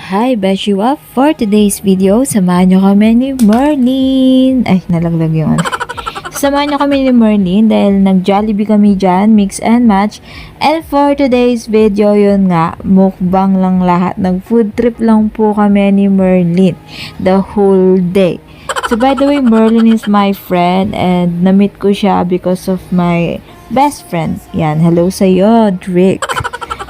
Hi Beshiwa! For today's video, samahan nyo kami ni Merlin. Ay, nalaglag yung ano. Samahan nyo kami ni Merlin dahil nag-Jollibee kami dyan, mix and match. And for today's video, yun nga, mukbang lang lahat. Nag-food trip lang po kami ni Merlin the whole day. So by the way, Merlin is my friend and na-meet ko siya because of my best friend. Yan, hello sa'yo, Drake.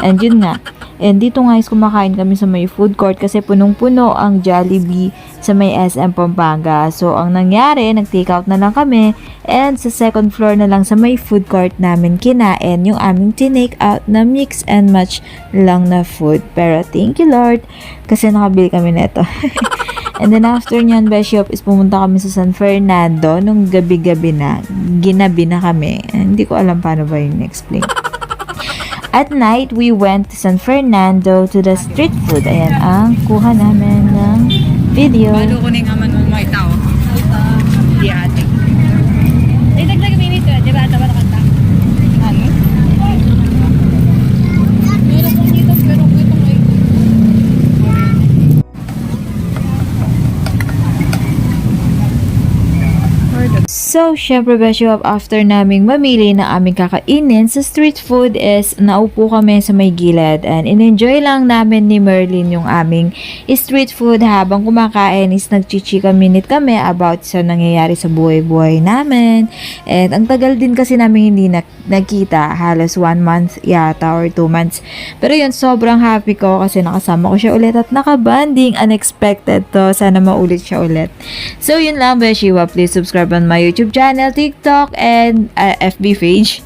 And yun nga, and dito nga is kumakain kami sa may food court kasi punong-puno ang Jollibee sa may SM Pampanga. So, ang nangyari, nag-take out na lang kami and sa second floor na lang sa may food court namin kinain yung aming tinake out na mix and match lang na food. Pero thank you Lord kasi nakabili kami neto. And then after nyan, Beshop, is pumunta kami sa San Fernando nung gabi-gabi na. Ginabi na kami. Hindi ko alam paano ba yung explain. At night, we went to San Fernando to the street food. Ayan ang kuha namin ng video. Balo ko na yung aman mo mga tao. Di ate. Dagdag minute, di ba? Ito ba nakanta? Ano? Meron kong dito, meron ko itong ay. So, syempre Beshop, after naming mamili na aming kakainin sa street food is naupo kami sa may gilid and in-enjoy lang namin ni Merlin yung aming street food habang kumakain is nagchichika minute kami about sa nangyayari sa buhay-buhay namin. And ang tagal din kasi namin hindi nagkita, halos 1 month yata or 2 months. Pero yun, sobrang happy ko kasi nakasama ko siya ulit at nakabanding. Unexpected to, sana maulit siya ulit. So yun lang Beshiwa, please subscribe on my YouTube channel, TikTok, and FB page.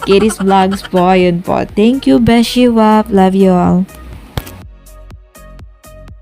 Kitty's Vlogs po. Yun po. Thank you, Beshiwa. Love you all.